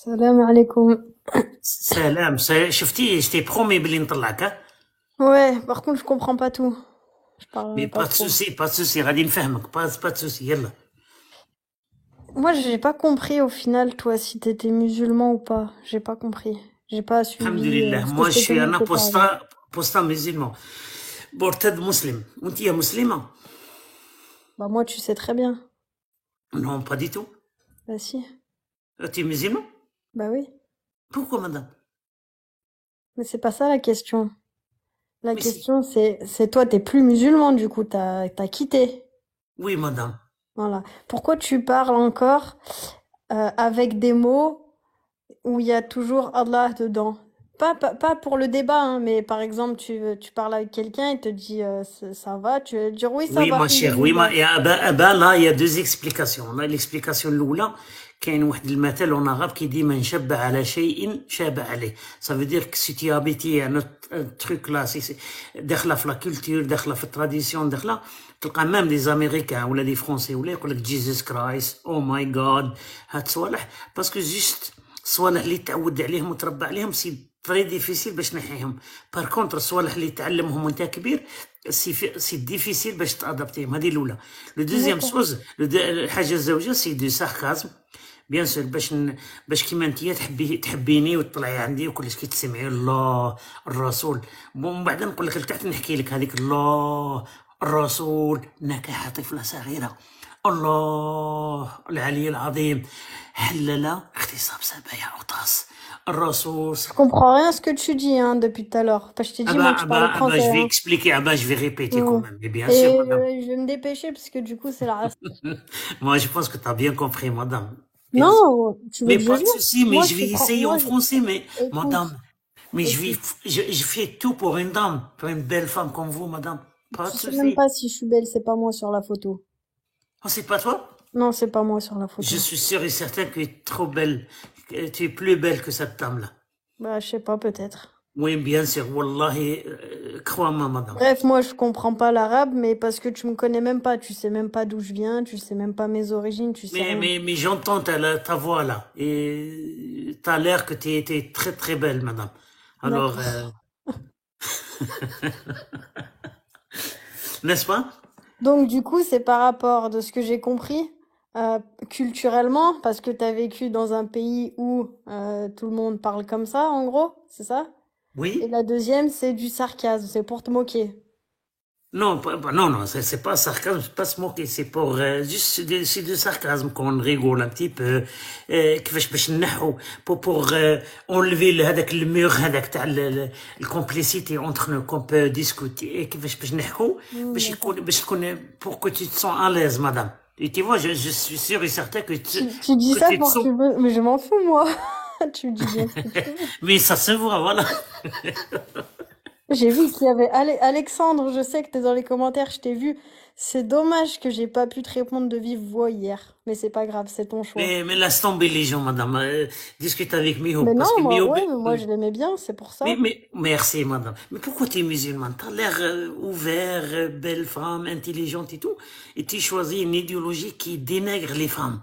Salam alaikum. سلام شفتي je t'ai promis بلي نطلعك ها؟ Ouais, par contre, je comprends pas tout. Je mais parle pas pas de trop. souci pas de souci غادي نفهمك pas de souci يلا. Moi, j'ai pas compris au final, toi, si t'étais musulman ou pas. J'ai pas compris. J'ai pas الحمد suivi لله ce que moi je je t'ai suis un commenté par exemple. apostat musulman مرتد مسلم وانت يا مسلمة. Bah, moi, tu sais très bien. Non pas du tout. Bah, si. Tu es musulman? Bah oui. Pourquoi madame? Mais c'est pas ça la question. La Mais si. question, c'est toi, t'es plus musulman, du coup, t'as quitté. Oui madame. Voilà. Pourquoi tu parles encore avec des mots où il y a toujours Allah dedans. Pas pour le débat, hein, mais par exemple, tu parles avec quelqu'un, il te dit ça va, tu vas dire oui, ça Oui va, ma chère oui alhamdoulilah. et là il y a deux explications. On a l'explication الأولى كاين واحد المثل en arabe qui dit من شب على شيء شاب عليه. Ça veut dire que si tu as habité un truc là si داخله في la culture داخله في التراديسيون داخله تلقى même des américains ولا des français ولا يقول لك Jesus Christ oh my God هاد صوالح باسكو جوست الصوالح اللي تعود عليهم وتربى عليهم سي تري ديفيسيل باش تنحيهم. بار كونتر الصوالح اللي تعلمهم وانت كبير سي ديفيسيل باش تادابتيهم. هذه الاولى. لو دوزيام D'accord. سوز الحاجه الزوجه سي دو ساركازم بيان سور باش كيما انتيا تحبيني وتطلعي عندي وكلش كي تسمعي الله الرسول ومن بعد نقول لك لتحت نحكي لك هذيك الله الرسول نكاح طفله صغيره الله العلي العظيم حلل اغتصاب 7 أوطاس الرسول. Je comprends rien à ce que tu dis hein, depuis tout à l'heure. Enfin, je t'ai dit, moi, tu parlais français. Je vais Hein. expliquer, je vais répéter quand Mm. même. Mais bien sûr, Et madame. je vais me dépêcher parce que du coup, c'est la... Moi, je pense que tu as bien compris, madame. Bien sûr. Non, tu veux Mais que je pas de joue? souci, mais Moi, je tu vais prends... essayer Moi, en français, mais écoute, madame, mais écoute. je fais tout pour une dame, pour une belle femme comme vous, madame. Pas Tu de sais même souci. pas si je suis belle, c'est pas moi sur la photo. Oh, c'est pas toi? Non, c'est pas moi sur la Je photo. suis sûr et certain que tu es trop belle. Que tu es plus belle que cette dame-là. Bah, je sais pas, peut-être. Oui, bien sûr. Wallahi, crois-moi, madame. Bref, moi je comprends pas l'arabe, mais parce que tu me connais même pas, tu sais même pas d'où je viens, tu sais même pas mes origines, tu sais rien. Mais j'entends ta voix là. Et t'as l'air que tu étais très très belle, madame. Alors, D'accord. n'est-ce pas? Donc du coup, c'est par rapport de ce que j'ai compris, euh, culturellement, parce que tu as vécu dans un pays où tout le monde parle comme ça, en gros, c'est ça? Et Oui? la deuxième, c'est du sarcasme, c'est pour te moquer. Non, non, c'est pas sarcasme, c'est pas se moquer, c'est pour juste c'est du sarcasme qu'on rigole un petit peu. كيفاش باش نحو pour enlever هذاك المور هذاك تاع الكومبليسيتي entre nous qu'on peut discuter كيفاش باش نحكوا باش D'accord. يكون باش تكون pour que tu te sens à l'aise, madame. Et tu vois, je suis sûr et certain Tu dis que ça tu te pour que sens, tu veux, mais je m'en fous, moi. Tu me dis bien ce que tu veux. mais ça se voit, voilà. J'ai vu qu'il y avait Alexandre, je sais que t'es dans les commentaires, je t'ai vu. C'est dommage que j'ai pas pu te répondre de vive voix hier, mais c'est pas grave, c'est ton choix. Mais laisse tomber les gens, madame. Discute avec Miho, Mais non, parce que moi, Miho, ouais, mais moi je l'aimais bien, c'est pour ça. merci, madame. Mais pourquoi tu es musulmane? Tu as l'air ouvert, belle femme, intelligente et tout. Et tu choisis une idéologie qui dénigre les femmes.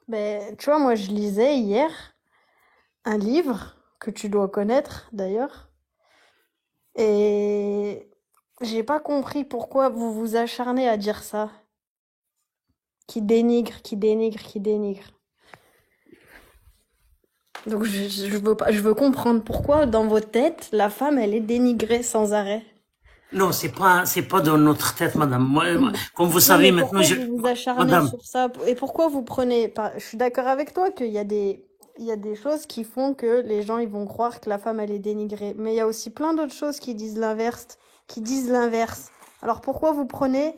Mais tu vois, moi je lisais hier un livre que tu dois connaître d'ailleurs, et j'ai pas compris pourquoi vous vous acharnez à dire ça. Qui dénigre, qui dénigre, qui dénigre. Donc je veux pas, je veux comprendre pourquoi dans votre tête, la femme, elle est dénigrée sans arrêt. Non, c'est pas dans notre tête, madame. Comme vous Non, savez mais maintenant, pourquoi vous vous acharnez madame, sur ça? Et pourquoi vous prenez... Je suis d'accord avec toi qu'il y a il y a des choses qui font que les gens, ils vont croire que la femme, elle est dénigrée. Mais il y a aussi plein d'autres choses qui disent l'inverse, qui disent l'inverse. Alors pourquoi vous prenez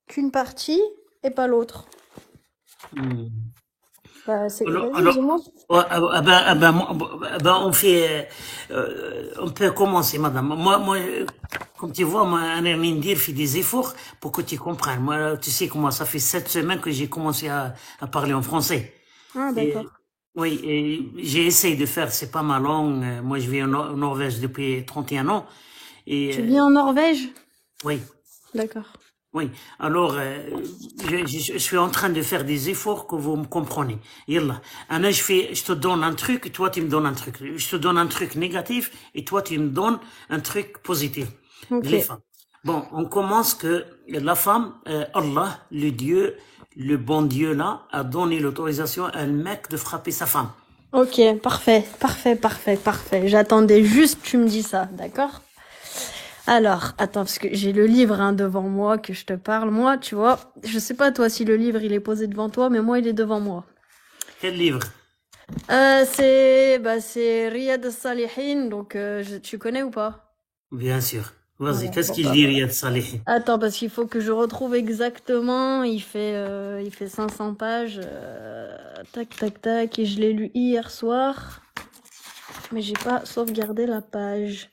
qu'une partie et pas l'autre? hmm. Bah, vas-y, Alors, dis-moi. ouais, on peut commencer, madame. Moi, comme tu vois, moi, Anne fait des efforts pour que tu comprennes. Moi, tu sais comment ça fait 7 semaines que j'ai commencé à parler en français. Ah, Et, d'accord. oui, et j'ai essayé de faire, c'est pas ma langue. Moi, je vis en Norvège depuis 31 ans. Et, Tu vis en Norvège? oui. D'accord. Oui, alors je suis en train de faire des efforts que vous me comprenez. Yallah. Anna, je te donne un truc et toi tu me donnes un truc. Je te donne un truc négatif et toi tu me donnes un truc positif. Ok. Les femmes. Bon, on commence que la femme, Allah, le Dieu, le bon Dieu là, a donné l'autorisation à un mec de frapper sa femme. Ok, parfait, parfait, parfait, parfait. J'attendais juste que tu me dis ça, d'accord? Alors, attends, parce que j'ai le livre hein, devant moi que je te parle. Moi, tu vois, je sais pas toi si le livre il est posé devant toi, mais moi il est devant moi. Quel livre? C'est Riyad al-Salihin, donc tu connais ou pas? Bien sûr. Vas-y, Ouais, qu'est-ce bon qu'il bah dit, voilà. Riyad Salih? Attends, parce qu'il faut que je retrouve exactement. Il fait 500 pages. Tac, tac, tac. Et je l'ai lu hier soir, mais j'ai pas sauvegardé la page.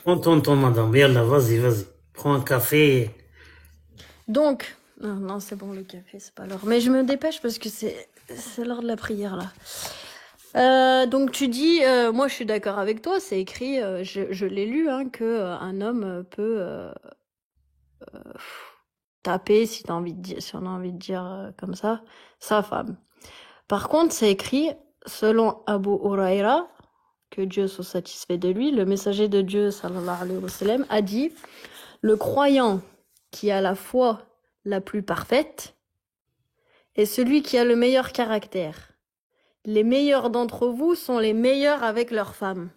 Prends ton temps, madame. Yallah, vas-y, vas-y. Prends un café. Donc, non, non, c'est bon, le café, c'est pas l'heure. Mais je me dépêche parce que c'est l'heure de la prière, là. Donc tu dis, moi je suis d'accord avec toi, c'est écrit, je l'ai lu, hein, que un homme peut taper, si t'as envie de dire, si on a envie de dire comme ça, sa femme. Par contre, c'est écrit, selon Abu Huraira, que Dieu soit satisfait de lui, le messager de Dieu, sallallahu alayhi wa sallam, a dit, le croyant qui a la foi la plus parfaite est celui qui a le meilleur caractère. Les meilleurs d'entre vous sont les meilleurs avec leurs femmes.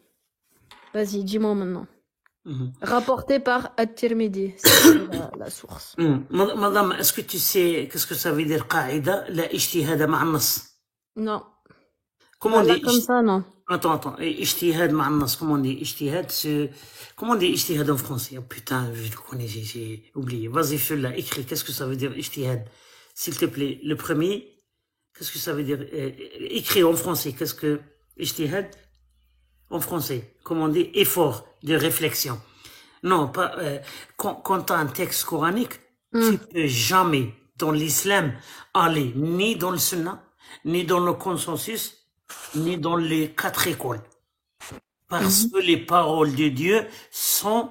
Vas-y, dis-moi maintenant. Rapporté par At-Tirmidhi, c'est la source. Madame, est-ce que tu sais qu'est-ce que ça veut dire qaïda, la ijtihada ma'a nas? Non. Comment on Là, dit comme ça, non. Attends, ijtihad ma'a nas, comment on dit ijtihad, comment on dit ijtihad en français? Oh putain, je le connais, j'ai oublié. Vas-y, fais-le, écris, qu'est-ce que ça veut dire ijtihad? S'il te plaît, le premier, qu'est-ce que ça veut dire? Écris en français, qu'est-ce que ijtihad? En français, comment on dit effort de réflexion. Non, pas quand tu as un texte coranique, tu peux jamais dans l'islam aller ni dans le sunnah, ni dans le consensus, ni dans les 4 écoles. Parce que les paroles de Dieu sont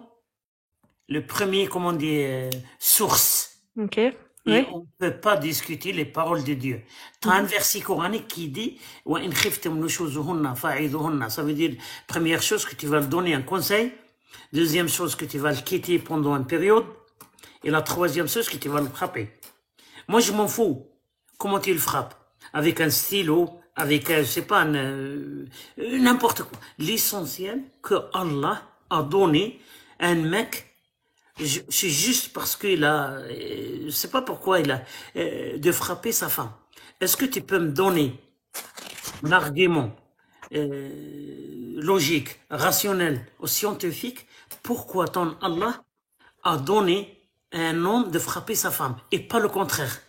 le premier, comment dire, source. Ok. Et Oui. on ne peut pas discuter les paroles de Dieu. Tu as un verset coranique qui dit وَإِنْ خِفْتُمْ نُشُوزُهُنَّ فَاعِذُوهُنَّ. Ça veut dire, première chose, que tu vas le donner un conseil. Deuxième chose, que tu vas le quitter pendant une période. Et la troisième chose, que tu vas le frapper. Moi, je m'en fous. Comment tu le frappes? Avec un stylo, avec, je sais pas, n'importe quoi. L'essentiel que Allah a donné à un mec, c'est juste parce qu'il a, je sais pas pourquoi il a, de frapper sa femme. Est-ce que tu peux me donner un argument logique, rationnel ou scientifique pourquoi ton Allah a donné à un homme de frapper sa femme et pas le contraire?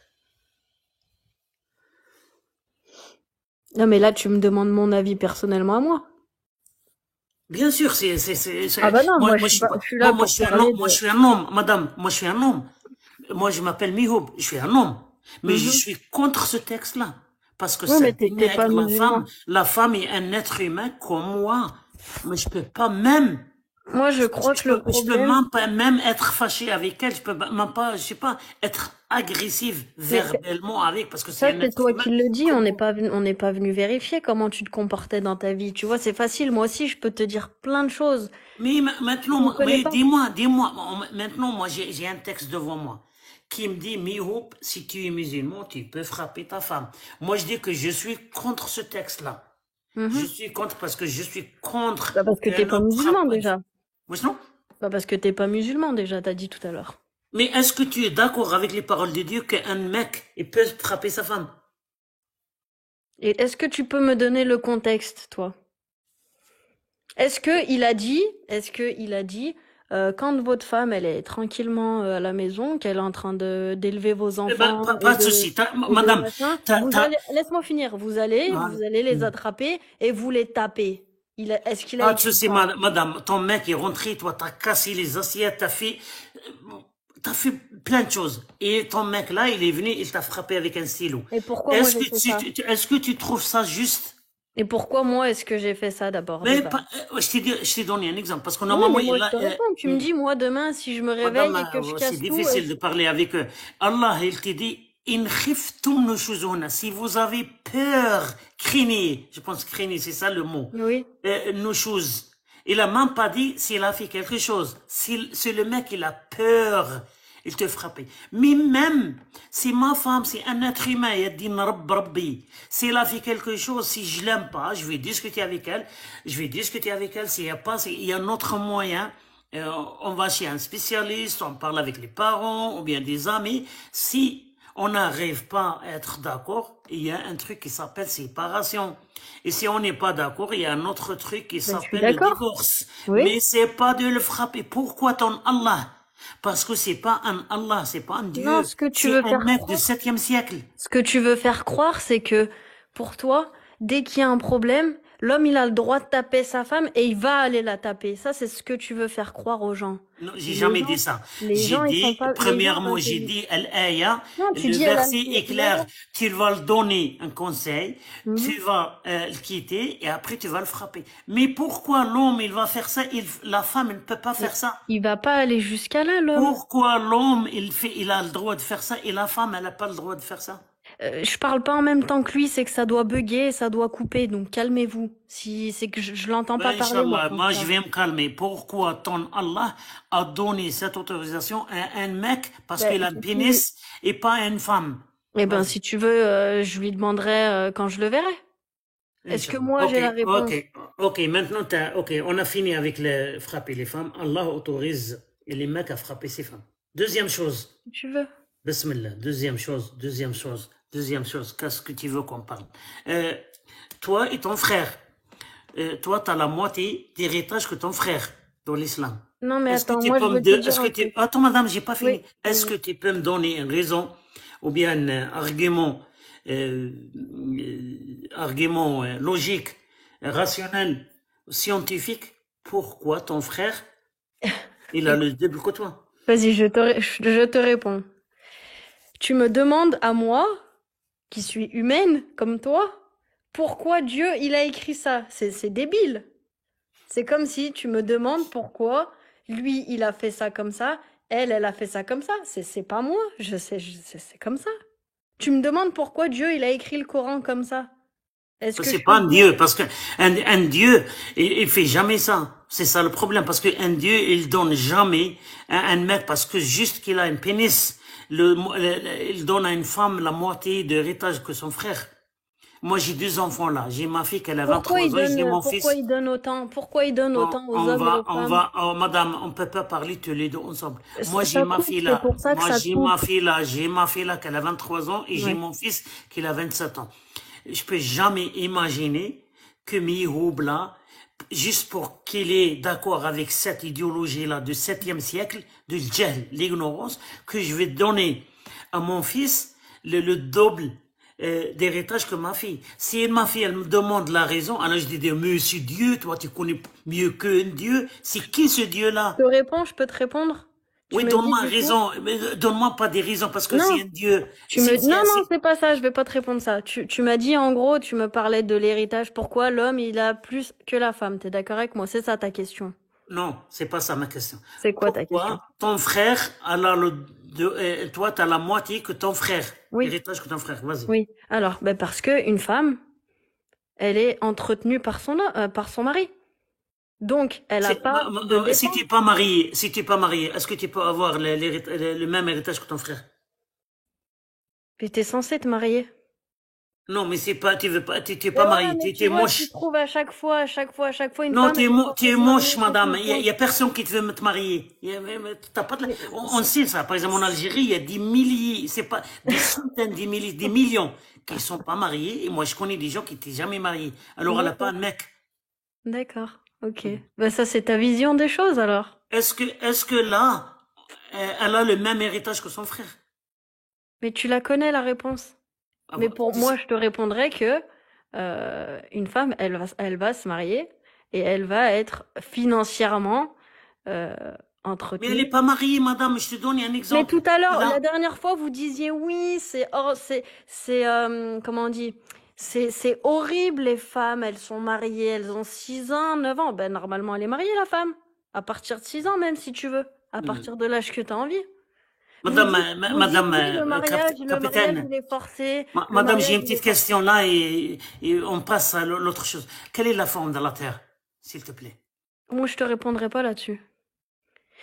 Non, mais là, tu me demandes mon avis personnellement à moi. Bien sûr, Ah bah non, moi, moi, je suis là moi, pour parler de... je suis un homme, madame, moi, je suis un homme. Moi, je m'appelle Mihoub, je suis un homme. Mais je suis contre ce texte-là. Parce que Oui, ça mais t'es pas dénigre la femme. musulman. La femme est un être humain comme moi. Mais je peux pas même, Moi, je crois que le je peux problème... même pas même être fâché avec elle. Je peux même pas, je sais pas, être agressive Mais verbalement avec, parce que c'est ça, un c'est être toi humain qui le dis, comme on n'est moi. pas on n'est pas venu vérifier comment tu te comportais dans ta vie. Tu vois, c'est facile. Moi aussi, je peux te dire plein de choses. Mais Tu me maintenant, connais mais pas. dis-moi, maintenant, moi, j'ai un texte devant moi qui me dit, Mihoub, si tu es musulman, tu peux frapper ta femme. Moi, je dis que je suis contre ce texte-là. Je suis contre parce que je suis contre Bah parce que t'es qu'un pas homme frappe. musulman déjà. Oui, non? Bah parce que t'es pas musulman déjà, t'as dit tout à l'heure. Mais est-ce que tu es d'accord avec les paroles de Dieu qu'un mec, il peut frapper sa femme? Et est-ce que tu peux me donner le contexte, toi? Est-ce que il a dit, quand votre femme, elle est tranquillement à la maison, qu'elle est en train d'élever vos Eh ben, enfants pas de souci. et de Madame, machin, t'as, laisse-moi finir, vous allez les attraper et vous les taper. Est-ce qu'il a pas de écrit souci, ça? madame. Ton mec est rentré, toi, t'as cassé les assiettes, t'as fait plein de choses. Et ton mec là, il est venu, il t'a frappé avec un stylo. Et pourquoi moi j'ai fait ça? Est-ce que tu trouves ça juste? Et pourquoi moi est-ce que j'ai fait ça d'abord, de Mais base? je t'ai donné un exemple, parce que Oui, normalement, mais moi je te réponds. Tu me dis, moi demain, si je me réveille madame, et que je c'est casse tout, difficile de parler avec eux. Allah, il te dit, in khiftum nushuzuna, si vous avez peur, craignez, je pense craignez, c'est ça le mot, oui. nushuz. Il a même pas dit s'il a fait quelque chose. Si le mec, il a peur, il te frappe. Mais même, si ma femme, c'est un être humain, elle dit Rabb Rabbi, s'il a fait quelque chose, si je l'aime pas, je vais discuter avec elle, s'il y a pas, il y a un autre moyen, on va chez un spécialiste, on parle avec les parents, ou bien des amis. Si on n'arrive pas à être d'accord, il y a un truc qui s'appelle séparation. Et si on n'est pas d'accord, il y a un autre truc qui Ben, je suis s'appelle le d'accord. divorce. Oui. Mais c'est pas de le frapper. Pourquoi ton Allah? Parce que c'est pas un Allah, c'est pas un Non, Dieu. ce que tu C'est veux un faire mec du croire. 7e siècle. Ce que tu veux faire croire, c'est que pour toi, dès qu'il y a un problème, l'homme, il a le droit de taper sa femme et il va aller la taper. Ça, c'est ce que tu veux faire croire aux gens. Non, j'ai Mais les jamais dit gens, ça. les J'ai gens, ils sont dit, pas, les gens premièrement, j'ai intelligents. dit, Al-Aya, Non, tu le dis, elle a, verset est clair. non. Tu vas le donner un conseil, Mhm. tu vas le quitter et après tu vas le frapper. Mais pourquoi l'homme, il va faire ça, la femme, elle ne peut pas Mais faire ça? il va pas aller jusqu'à là, l'homme. Pourquoi l'homme, il a le droit de faire ça et la femme, elle n'a pas le droit de faire ça? Je parle pas en même temps que lui, c'est que ça doit bugger, ça doit couper, donc calmez-vous. Si c'est que je l'entends pas Ben, parler, moi, Inch'Allah, quand je moi je parle. vais me calmer. Pourquoi ton Allah a donné cette autorisation à un mec parce Ben, qu'il a un si, pénis et pas à une femme? eh ben, Vas-y, si tu veux, je lui demanderai quand je le verrai. Est-ce que Inch'Allah. moi Ok, j'ai la ok, réponse? ok. Maintenant, ok, on a fini avec le frapper les femmes. Allah autorise les mecs à frapper ces femmes. Deuxième chose, Si tu veux. Bismillah. Deuxième chose. Qu'est-ce que tu veux qu'on parle? Euh, Toi et ton frère. Toi, tu as la moitié d'héritage que ton frère dans l'islam. Non, mais Est-ce que attends, tu moi je peux me veux te dire, dire un truc. attends, madame, j'ai pas Oui, fini. Est-ce que vas-y. tu peux me donner une raison ou bien un euh, argument logique, rationnel, scientifique, pourquoi ton frère, il a Écoute, le double que toi? vas-y, je te réponds. Tu me demandes à moi, qui suis humaine comme toi, pourquoi Dieu il a écrit ça? C'est débile. C'est comme si tu me demandes pourquoi lui il a fait ça comme ça, elle a fait ça comme ça. C'est pas moi, c'est comme ça. Tu me demandes pourquoi Dieu il a écrit le Coran comme ça. Est-ce que C'est je pas peux un te dire? Dieu, parce que un Dieu, il fait jamais ça. C'est ça le problème, parce que un Dieu, il donne jamais à un mec, parce que juste qu'il a un pénis, il donne à une femme la moitié de l'héritage que son frère. Moi, j'ai deux enfants là. J'ai ma fille qui a 23 ans et j'ai mon fils. Pourquoi il donne Bon, autant aux hommes et aux femmes? oh, madame, on peut pas parler tous les deux ensemble. Moi, j'ai Ça ma coupe, fille c'est là. pour ça que Moi, ça coupe. j'ai ma fille là qui a 23 ans et j'ai Ouais. mon fils qui a 27 ans. Je peux jamais imaginer que Mihoub là, juste pour qu'il est d'accord avec cette idéologie là du 7e siècle, du djahil, l'ignorance, que je vais donner à mon fils le double d'héritage que ma fille. Si ma fille, elle me demande la raison, alors je dis, Monsieur Dieu, toi, tu connais mieux qu'un Dieu. C'est qui ce Dieu-là? Je peux te répondre? Tu Oui, me dis donne-moi du coup? raison. Mais donne-moi pas des raisons parce que c'est Non, un Dieu. non, non, c'est pas ça, je vais pas te répondre ça. Tu m'as dit en gros, tu me parlais de l'héritage, pourquoi l'homme il a plus que la femme, t'es d'accord avec moi? C'est ça ta question. Non, c'est pas ça ma question. C'est quoi ta question? Pourquoi ton frère, toi, tu as la moitié que ton frère. Oui, Héritage que ton frère. Vas-y. oui. Alors, ben parce que une femme, elle est entretenue par son mari. Donc, elle a pas de Si tu dépenses. n'es pas marié, est-ce que tu peux avoir le même héritage que ton frère? Mais t'es censé te marier. Non, mais c'est pas, tu veux pas, tu es Mais pas ouais, marié, mais tu tu es vois, tu moche. trouves à chaque fois, une Non, femme, elle est tu censée es se marier moche, pour madame. son Il y compte. a personne qui te veut te marier. Mais t'as pas Mais on sait ça. Par exemple, en Algérie, il y a des milliers, c'est pas, des centaines, des milliers, des millions qui sont pas mariés. Et moi, je connais des gens qui n'étaient jamais mariés. Alors, elle a pas d'accord, un mec. d'accord, ok. Ben ça, c'est ta vision des choses alors. Est-ce que là, elle a le même héritage que son frère? Mais tu la connais la réponse. Ah Mais bon, pour moi, je te répondrais que une femme, elle va se marier et elle va être financièrement euh, mais elle n'est entretenue. pas mariée, madame. Je te donne un Mais exemple. tout à l'heure, la Là, dernière fois, vous disiez oui, comment on dit? C'est horrible, les femmes, elles sont mariées, elles ont 6 ans, 9 ans. Ben, normalement, elle est mariée, la femme. À partir de 6 ans, même, si tu veux. À partir de l'âge que tu as envie. Madame, Vous dites, madame, oui, le mariage, capitaine, il est forcé. Le madame, j'ai mariage, une il petite est forcé. question là et on passe à l'autre chose. Quelle est la forme de la Terre, s'il te plaît? Moi, je te répondrai pas là-dessus.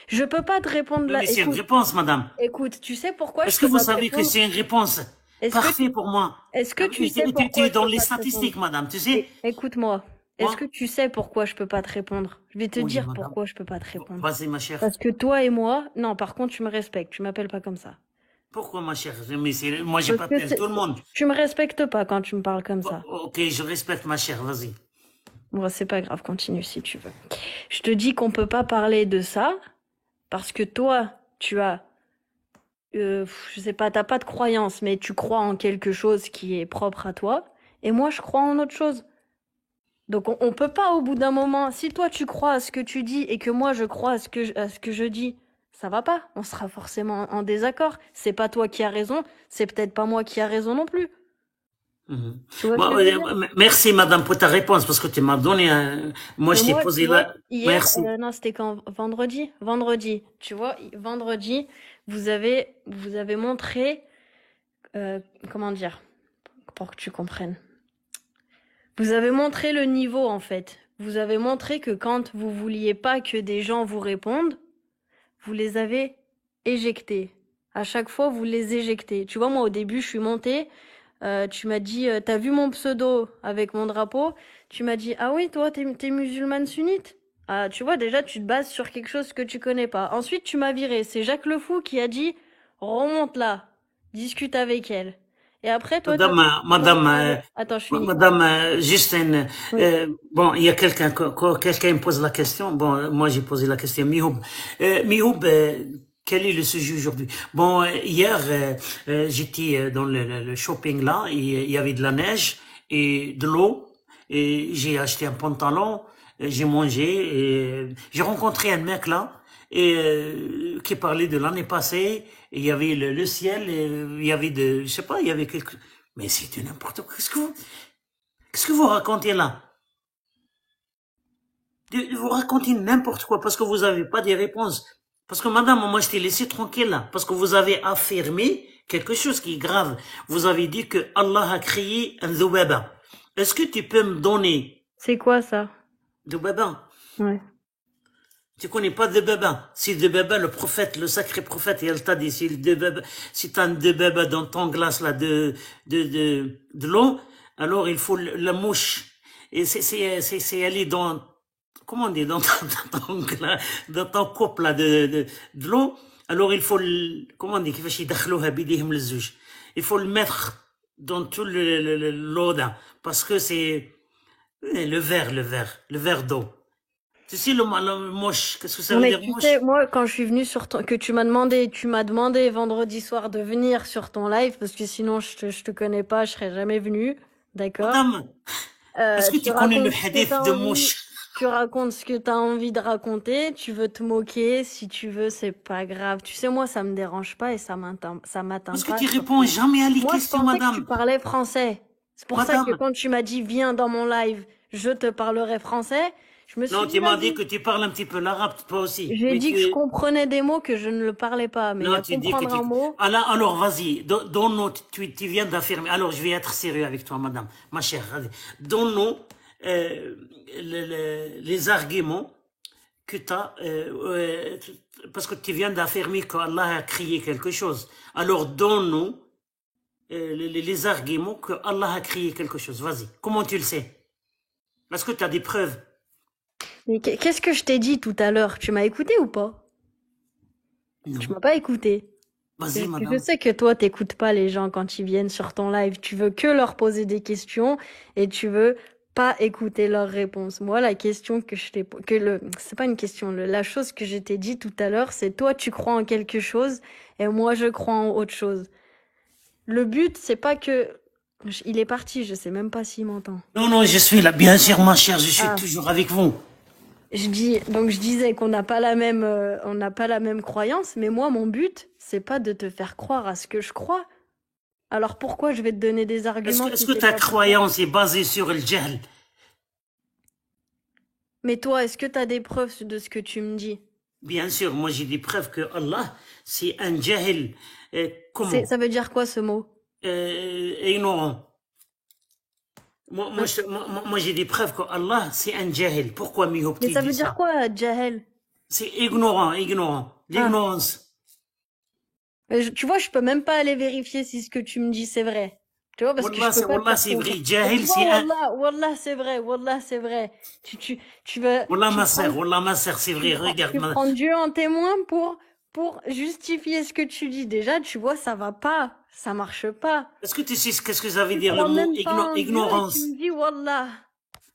Je peux pas te répondre Non, là. mais c'est une réponse, madame. Écoute, tu sais pourquoi je Est-ce que peux vous pas te savez que répondre? c'est une réponse Est-ce que parfaite pour moi? Est-ce que tu sais Tu pourquoi es je dans peux les pas te répondre? statistiques, madame, tu sais? Écoute-moi. Est-ce que Moi? tu sais pourquoi je peux pas te répondre? Je vais te Oui, dire madame. pourquoi je peux pas te répondre. Vas-y, ma chère. Parce que toi et moi, non, par contre, tu me respectes. Tu m'appelles pas comme ça. Pourquoi, ma chère? Mais moi, j'ai Parce pas que appelé tout le monde. tu me respectes pas quand tu me parles comme ça. Ok, je respecte ma chère, vas-y. Bon, c'est pas grave, continue si tu veux. Je te dis qu'on peut pas parler de ça parce que toi, tu as, je sais pas, t'as pas de croyance, mais tu crois en quelque chose qui est propre à toi. Et moi, je crois en autre chose. Donc on peut pas au bout d'un moment, si toi tu crois à ce que tu dis et que moi je crois à ce que je dis, ça va pas. On sera forcément en désaccord. C'est pas toi qui as raison, c'est peut-être pas moi qui a raison non plus. Tu vois ce que je veux dire? Merci, madame, pour ta réponse, parce que tu m'as donné un... Moi, Mais je t'ai moi, tu posé vois, la... hier, Merci. non, c'était quand? Vendredi? Vendredi. Tu vois, vendredi, vous avez montré, comment dire, pour que tu comprennes. Vous avez montré le niveau, en fait. Vous avez montré que quand vous vouliez pas que des gens vous répondent, vous les avez éjectés. À chaque fois, vous les éjectez. Tu vois, moi, au début, je suis montée. Tu m'as dit, t'as vu mon pseudo avec mon drapeau? Tu m'as dit, ah oui, toi, t'es musulmane sunnite? Ah, tu vois, déjà, tu te bases sur quelque chose que tu connais pas. Ensuite, tu m'as viré. C'est Jacques Le Fou qui a dit, remonte là, discute avec elle. Et après, toi, Madame, attends, je finis. madame, Justine, Oui. bon, il y a quelqu'un me pose la question. Bon, moi, j'ai posé la question. Mihoub, Mihoub, quel est le sujet aujourd'hui? Bon, hier, j'étais dans le shopping là, et il y avait de la neige et de l'eau, et j'ai acheté un pantalon, j'ai mangé, et j'ai rencontré un mec là, et qui parlait de l'année passée. Et il y avait le ciel, et il y avait je sais pas, il y avait quelque, mais c'est du n'importe quoi. Qu'est-ce que vous racontez là? Vous racontez n'importe quoi parce que vous avez pas des réponses. Parce que madame, moi je t'ai laissé tranquille là, parce que vous avez affirmé quelque chose qui est grave. Vous avez dit que Allah a créé un dhubaba. Est-ce que tu peux me donner C'est quoi ça? dhubaba? Ouais. Tu connais pas de baba. Si de baba, le prophète, le sacré prophète, il t'a dit, si t'as un de baba dans ton glace là de l'eau, alors il faut la mouche. Et c'est aller dans, comment on dit, dans ton coupe là de l'eau. Alors il faut, comment on dit, il faut le mettre dans tout l'eau là. Parce que c'est le verre d'eau. Tu sais, le moche, qu'est-ce que ça Non, veut mais dire tu moche? sais, moi, quand je suis venue que tu m'as demandé vendredi soir de venir sur ton live, parce que sinon, je te connais pas, je serais jamais venue. D'accord? Madame, est-ce que Tu tu connais le racontes ce que hadith t'as de envie, moche? tu racontes ce que t'as envie de raconter, tu veux te moquer, si tu veux, c'est pas grave. Tu sais, moi, ça me dérange pas et ça m'atteint Parce que pas, tu réponds surtout. jamais à les Moi, je questions, pensais que tu madame. parlais français. C'est pour ça que Madame. quand tu m'as dit, viens dans mon live, je te parlerai français, je me suis Non, dit, tu m'as dit vas-y. que tu parles un petit peu l'arabe, toi aussi. J'ai Mais dit que je comprenais des mots que je ne le parlais pas, mais non, à tu dis que comprendre tu, un mot, alors, vas-y, donne-nous, tu viens d'affirmer. Alors, je vais être sérieux avec toi, madame, ma chère. Donne-nous, les arguments que parce que tu viens d'affirmer qu'Allah a créé quelque chose. Alors, donne-nous, les arguments que Allah a créé quelque chose. Vas-y. Comment tu le sais? Est-ce que tu as des preuves? mais qu'est-ce que je t'ai dit tout à l'heure? Tu m'as écouté ou pas? Tu Non. m'as pas écouté. Vas-y, Je madame. sais que toi, t'écoutes pas les gens quand ils viennent sur ton live. Tu veux que leur poser des questions et tu veux pas écouter leurs réponses. Moi, la question que je t'ai, c'est pas une question, la chose que je t'ai dit tout à l'heure, c'est toi, tu crois en quelque chose et moi, je crois en autre chose. Le but, c'est pas que, il est parti, je sais même pas s'il m'entend. Non, non, je suis là. Bien sûr, ma chère, je suis Ah. toujours avec vous. Donc je disais qu'on n'a pas la même, croyance, mais moi, mon but, c'est pas de te faire croire à ce que je crois. Alors pourquoi je vais te donner des arguments Est-ce si que c'est ta pas pour toi? croyance est basée sur le jahl? Mais toi, est-ce que tu as des preuves de ce que tu me dis? Bien sûr, moi j'ai des preuves que Allah, c'est un jahil. Ça Comment? veut dire quoi ce mot? Ignorant. Hein? Moi, j'ai des preuves que Allah, c'est un jahil. Pourquoi Mais Mihopti ça dit veut dire ça? quoi, Jahel? C'est ignorant, ignorant. Ah, L'ignorance. mais tu vois, je peux même pas aller vérifier si ce que tu me dis c'est vrai. Tu vois, parce que je peux pas te Wallah, faire c'est confiance. vrai. Et tu Jahil, vois, c'est un. Wallah, c'est vrai, Wallah, c'est vrai. Tu vas, Wallah, ma sœur, c'est vrai. Regarde, tu prends Dieu en témoin pour justifier ce que tu dis. Déjà, tu vois, ça va pas, ça marche pas. est-ce que tu sais qu'est-ce que ça veut Tu dire le crois mot même pas en Dieu et tu ignorance? me dis Wallah.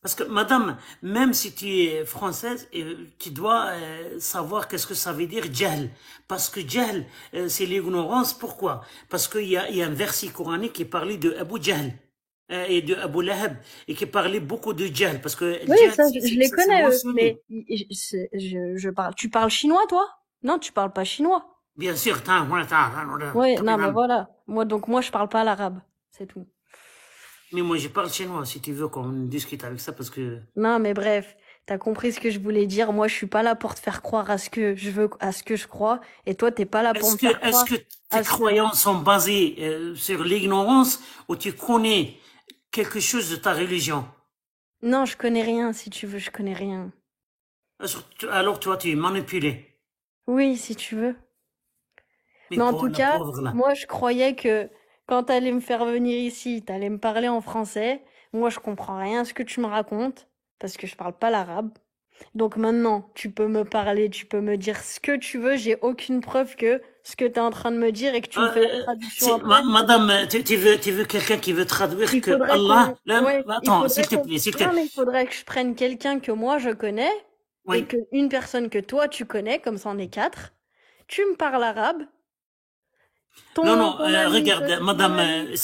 Parce que, madame, même si tu es française, tu dois savoir qu'est-ce que ça veut dire jahl. Parce que jahl, c'est l'ignorance. Pourquoi? Parce qu'il y a un verset coranique qui parlait de Abu Jahl et de Abu Lahab et qui parlait beaucoup de jahl. Parce que Oui, jahl, ça, je les c'est connais, eux. mentionné. Mais je parle. Tu parles chinois, toi? Non, tu parles pas chinois. Bien sûr, Oui, non, mais voilà. Moi, je parle pas l'arabe. C'est tout. mais moi je parle chinois si tu veux qu'on discute avec ça parce que Non, mais bref, t'as compris ce que je voulais dire. Moi, je suis pas là pour te faire croire à ce que je veux, à ce que je crois. Et toi, t'es pas là pour me faire est-ce croire que tes à ce que... croyances sont basées sur l'ignorance ou tu connais quelque chose de ta religion? Non, je connais rien, si tu veux, je connais rien. Alors toi, tu es manipulé. Oui, si tu veux. Mais Mais en pour tout la cas, pauvre là. moi, je croyais que quand t'allais me faire venir ici, t'allais me parler en français. Moi, je comprends rien à ce que tu me racontes, parce que je parle pas l'arabe. Donc maintenant, tu peux me parler, tu peux me dire ce que tu veux. J'ai aucune preuve que ce que t'es en train de me dire et que tu me fais la traduction après. Madame, tu veux quelqu'un qui veut traduire Il que faudrait Allah. qu'on, ouais, il Attends, faudrait qu'on, s'il te non, plaît. mais il faudrait que je prenne quelqu'un que moi je connais et Oui. que une personne que toi tu connais, comme ça on est quatre. Tu me parles arabe. Non, Ton, non, ton ami, regarde, mon madame, ami traduit.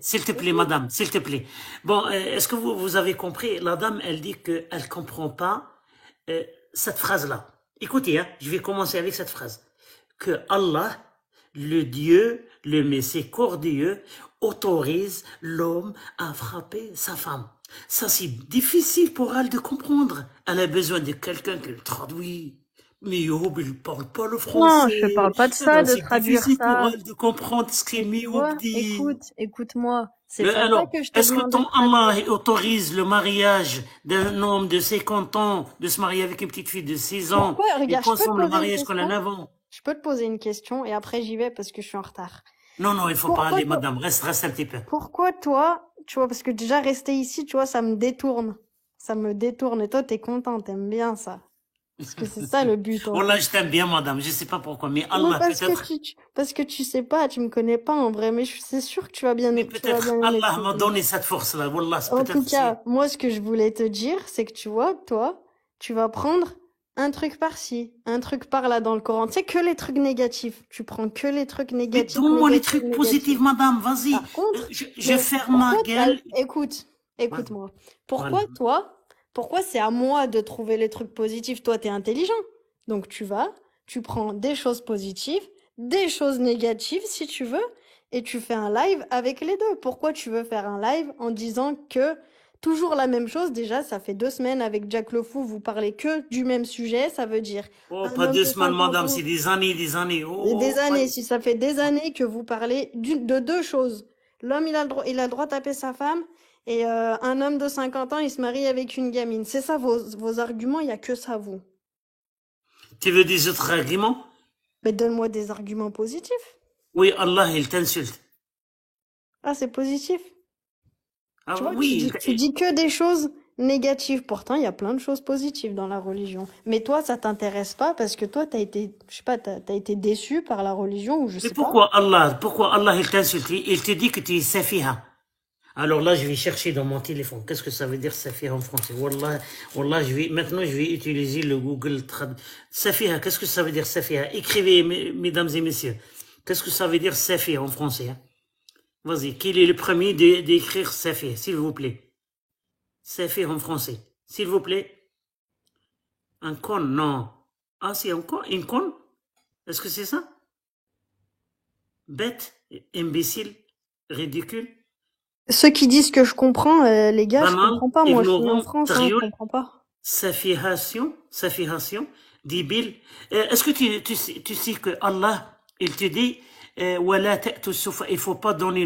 s'il te plaît, Écoute, madame, s'il te plaît. Bon, est-ce que vous avez compris? La dame, elle dit qu'elle comprend pas euh, cette phrase-là. Écoutez, hein, je vais commencer avec cette phrase. Que Allah, le Dieu, le miséricordieux, autorise l'homme à frapper sa femme. Ça, c'est difficile pour elle de comprendre. Elle a besoin de quelqu'un qui le traduit. Mais Youb, il parle pas le non, je français. parle pas de ça, Alors, de c'est traduire difficile pour ça. elle de comprendre ce que Mais tu Youb vois, dit. écoute-moi. C'est Mais pas ça alors, que je te est-ce que demande de ton Allah traduire. autorise le mariage d'un homme de 50 ans de se marier avec une petite fille de 6 ans Pourquoi? et Regarde, je peux te consomme le poser une mariage qu'on a question? 9 ans? Je peux te poser une question et après j'y vais parce que je suis en retard. Non, non, il faut pas Pourquoi aller, toi, madame. Reste un petit peu. pourquoi toi, tu vois, parce que déjà rester ici, tu vois, ça me détourne. Ça me détourne. Et toi, t'es content, t'aimes bien ça. Parce que c'est ça le but, en Wallah, fait. je t'aime bien, madame. Je sais pas pourquoi, mais Mais Allah, peut-être, parce que tu sais pas, tu me connais pas en vrai, mais c'est sûr que mais tu vas bien peut-être aimer ce Allah que m'a je dis. donné cette force-là. Wallah, En tout peut-être c'est, cas, moi, ce que je voulais te dire, c'est que tu vois, toi, tu vas prendre un truc par-ci, un truc par-là dans le Coran. Tu sais, que les trucs négatifs. Tu prends que les trucs mais négatifs, donne-moi les négatifs, trucs positifs, négatifs. madame. Vas-y. Par contre, Je mais ferme ma pourquoi gueule. écoute, Voilà. écoute-moi. Voilà. Pourquoi toi, pourquoi c'est à moi de trouver les trucs positifs? Toi, t'es intelligent. Donc tu prends des choses positives, des choses négatives si tu veux, et tu fais un live avec les deux. Pourquoi tu veux faire un live en disant que toujours la même chose? Déjà, ça fait 2 semaines avec Jack Le Fou, vous parlez que du même sujet. Ça veut dire Oh, un pas homme deux de semaines, 50 madame. ans C'est des années, des années. et Oh, des années, si ça fait des années que vous parlez de deux choses. L'homme, il a le droit de taper sa femme, et un homme de 50 ans, il se marie avec une gamine. C'est ça vos arguments, il n'y a que ça, vous. tu veux des autres arguments? Mais donne-moi des arguments positifs. Oui, Allah, il t'insulte. Ah, c'est positif. Ah Tu vois, oui, tu dis que des choses négatives. Pourtant, il y a plein de choses positives dans la religion. Mais toi, ça t'intéresse pas parce que toi, t'as été, je sais pas, t'as été déçu par la religion ou je mais sais pas. pourquoi Allah, il t'insulte? Il te dit que tu es safiha. Alors là, je vais chercher dans mon téléphone. Qu'est-ce que ça veut dire safiha en français? Wallah, maintenant, je vais utiliser le Google Trad. Safiha, qu'est-ce que ça veut dire safiha? Écrivez, mesdames et messieurs. Qu'est-ce que ça veut dire safiha en français? Hein? Vas-y, qui est le premier d'écrire safiha, s'il vous plaît? Safiha en français. S'il vous plaît. Un con, non. Ah, c'est un con? Une con? Est-ce que c'est ça? Bête, imbécile. ridicule. Ceux qui disent que je comprends, les gars, je Banal, comprends pas. Moi, je suis né en ignorant, France, hein, je trioul, comprends pas. safiration, débile. Est-ce que tu sais que Allah, il te dit, Wala ta'tu sufa, il faut pas donner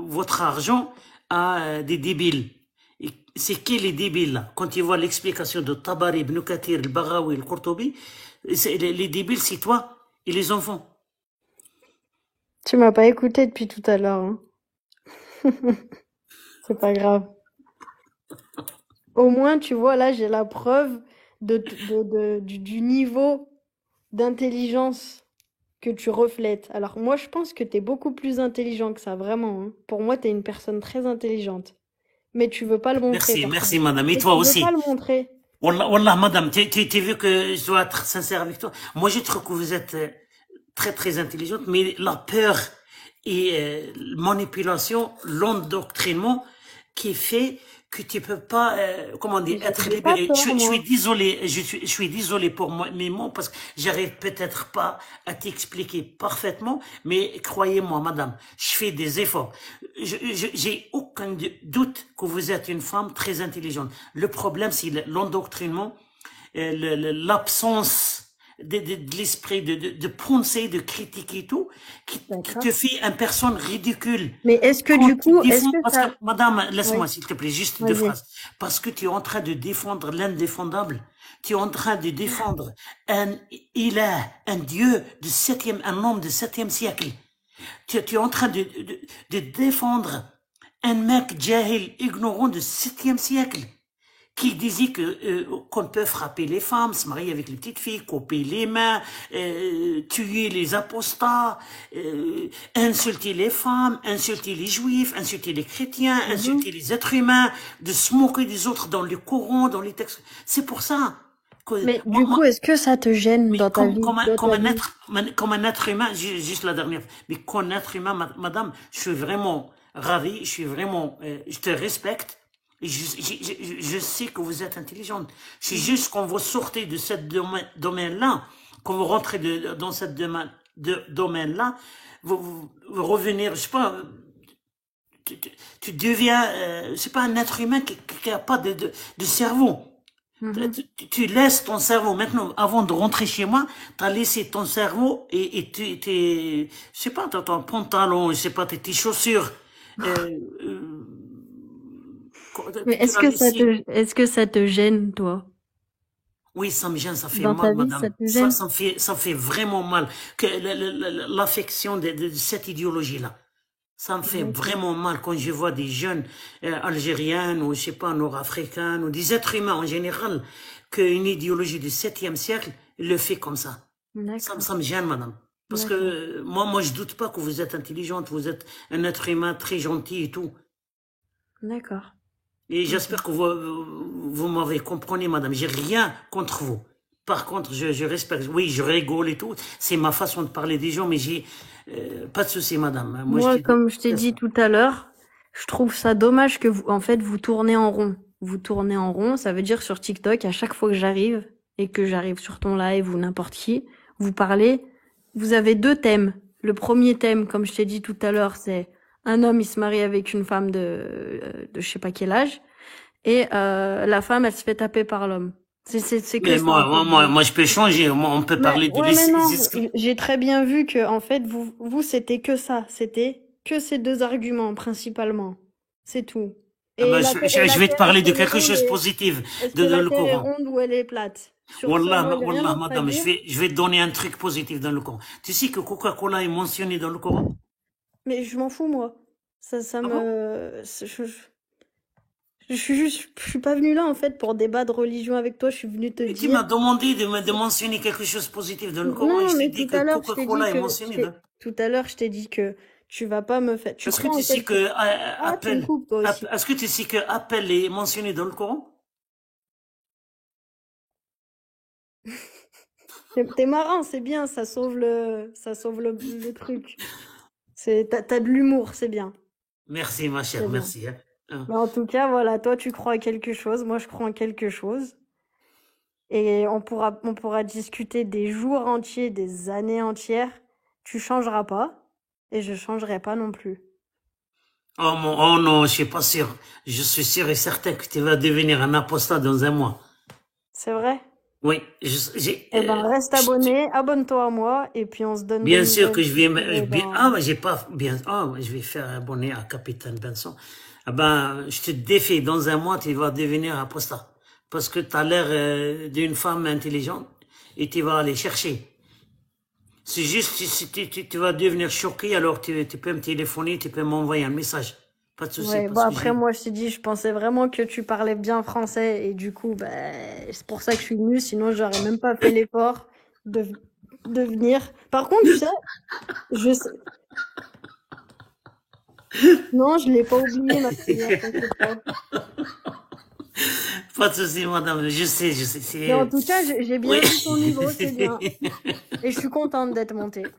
votre argent à des débiles. C'est qui les débiles là? Quand tu vois l'explication de Tabari, Ibn Kathir, le Baghawi, le Qurtubi, les débiles, c'est toi et les enfants. Tu m'as pas écouté depuis tout à l'heure, hein. C'est pas grave. Au moins, tu vois, là, j'ai la preuve du niveau d'intelligence que tu reflètes. Alors, moi, je pense que t'es beaucoup plus intelligent que ça, vraiment, hein. Pour moi, t'es une personne très intelligente. Mais tu veux pas le montrer, Merci, par merci contre. madame. Et Mais toi tu veux pas aussi. le montrer. Wallah, wallah, madame, tu vu que je dois être sincère avec toi. Moi, je trouve que vous êtes très, très intelligente, mais la peur et manipulation, l'endoctrinement qui fait que tu peux pas, comment dire, être J'ai pas libéré. peur, Je suis moi. désolé, je suis désolé pour moi, mes mots parce que j'arrive peut-être pas à t'expliquer parfaitement, mais croyez-moi, madame, je fais des efforts. J'ai aucun doute que vous êtes une femme très intelligente. Le problème, c'est l'endoctrinement, l'absence de l'esprit de penser, de critiquer et tout, qui te D'accord. fait une personne ridicule. Mais est-ce que Quand du tu coup, est-ce défends, que parce que, ça... madame, laisse-moi Oui, s'il te plaît, juste deux vas-y. phrases. Parce que tu es en train de défendre l'indéfendable. Tu es en train de défendre un ilah, un dieu un homme de 7e siècle. Tu es en train de défendre un mec jahil, ignorant de 7e siècle, qui disait que qu'on peut frapper les femmes, se marier avec les petites filles, couper les mains, tuer les apostats, insulter les femmes, insulter les juifs, insulter les chrétiens, insulter Mhm. les êtres humains, de se moquer des autres dans le Coran, dans les textes. C'est pour ça que Mais du coup, est-ce que ça te gêne mais dans ta vie, dans ta vie? comme un être humain, juste la dernière, mais comme un être humain, madame, je suis vraiment ravi, je suis vraiment, je te respecte. Je sais que vous êtes intelligente. C'est Mhm. juste quand vous sortez de ce domaine-là, quand vous rentrez dans ce domaine-là, vous revenez, je sais pas, tu deviens, c'est pas un être humain qui a pas de cerveau. Mhm. Tu laisses ton cerveau maintenant, avant de rentrer chez moi, tu as laissé ton cerveau et je sais pas, ton pantalon, je sais pas, tes chaussures, euh, euh, Mais tu l'as laissé. est-ce que ça te gêne, toi? Oui, ça me gêne, ça fait Dans ta mal, vie, ça madame. te gêne? Ça me fait vraiment mal que l'affection de cette idéologie-là. Ça me fait D'accord. vraiment mal quand je vois des jeunes algériens ou je sais pas, nord-africains ou des êtres humains en général, qu'une idéologie du 7e siècle le fait comme ça. D'accord. Ça me gêne, madame. Parce que D'accord. moi, je doute pas que vous êtes intelligente, vous êtes un être humain très gentil et tout. D'accord. Et Ok. j'espère que vous m'avez compris, madame. J'ai rien contre vous. Par contre, je respecte. Oui, je rigole et tout. C'est ma façon de parler des gens, mais j'ai pas de souci, madame. Moi, je te Moi, dis comme je t'ai dit ça. tout à l'heure, je trouve ça dommage que vous, en fait, vous tournez en rond. Vous tournez en rond, ça veut dire sur TikTok, à chaque fois que j'arrive et que j'arrive sur ton live ou n'importe qui, vous parlez, vous avez deux thèmes. Le premier thème, comme je t'ai dit tout à l'heure, c'est un homme, il se marie avec une femme de je sais pas quel âge, et la femme, elle se fait taper par l'homme. C'est que Mais ça, en fait. moi, je peux changer. On peut Mais parler de ouais, mais non, l'esclavage. j'ai très bien vu que en fait vous c'était que ça, c'était que ces deux arguments principalement, c'est tout. Et Je la vais te terre, est-ce parler de qu'elle est quelque ronde chose de et positif est-ce que dans la le terre est Coran. ronde ou elle est plate? Sur ce, Wallah, moi j'ai rien wallah, d'autre à madame, dire. je vais te donner un truc positif dans le Coran. Tu sais que Coca-Cola est mentionné dans le Coran? Mais je m'en fous moi. Ça Ah bon? me, je suis juste, je suis pas venue là en fait pour débat de religion avec toi. Je suis venue te Et tu dire. m'as demandé de mentionner quelque chose de positif dans le Coran et Non, je t'ai mais dit tout que à l'heure je t'ai dit Coca-Cola est que mentionné dans... tout à l'heure je t'ai dit que tu vas pas me faire. Tu Est-ce que crois tu en sais quelque. que Ah, tu me coupes toi aussi. Est-ce que tu sais que Apple est mentionné dans le Coran? T'es marrant, c'est bien, ça sauve le truc. T'as de l'humour, c'est bien, Merci, ma c'est chère, bien. merci. Hein. Mais en tout cas, voilà, toi tu crois à quelque chose, moi je crois en quelque chose. Et on pourra discuter des jours entiers, des années entières. Tu changeras pas, et je changerai pas non plus. Oh non, je suis pas sûr. Je suis sûr et certain que tu vas devenir un apostat dans un mois. C'est vrai? Oui, Eh ben, reste abonné, abonne-toi à moi, et puis on se donne des bien sûr nouvelles que je si vais, tu veux ah, dans... mais j'ai pas, bien, ah, je vais faire abonner à Capitaine Benson. Ah ben, je te défie, dans un mois, tu vas devenir apostat. Parce que tu as l'air d'une femme intelligente et tu vas aller chercher. C'est juste, si tu vas devenir choqué, alors tu peux me téléphoner, tu peux m'envoyer un message. Pas de souci, Ouais, bon, parce que après, moi, je t'ai dit, je pensais vraiment que tu parlais bien français, et du coup, bah, c'est pour ça que je suis venue, sinon j'aurais même pas fait l'effort de, de venir. Par contre, tu sais, je sais... Non, je l'ai pas oublié, ma prière, t'inquiète pas. pas de souci, madame. Je sais, Mais en c'est, tout cas, j'ai oui. bien vu ton niveau, c'est bien. Et je suis contente d'être montée.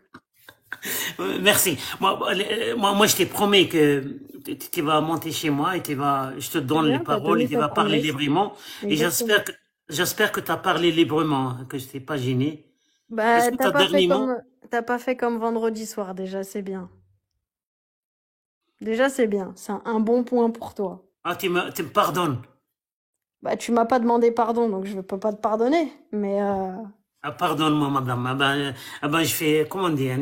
Merci. Moi, je t'ai promis que tu vas monter chez moi et je te C'est donne les bien, t'as paroles et tenu tu ta vas parler promesse. librement. Et Exactement. j'espère que tu as parlé librement, hein, que je t'ai pas gêné. Est-ce Bah, que tu as dernier mot? t'as pas fait comme vendredi soir, déjà, c'est bien. Déjà, c'est bien. C'est un bon point pour toi. Ah, tu me pardonnes. Bah, tu m'as pas demandé pardon, donc je peux pas te pardonner. Mais, Ah, pardonne-moi, madame. Je fais, comment dire,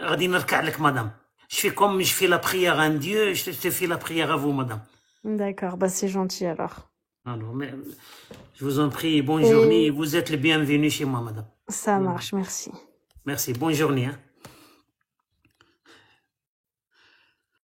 غادي نركع لك, madame. Je fais comme je fais la prière à un Dieu, je te fais la prière à vous, madame. d'accord, bah, c'est gentil alors. Alors, je vous en prie, bonne journée. Et Vous êtes le bienvenu chez moi, madame. ça marche, merci. Merci, bonne journée, hein.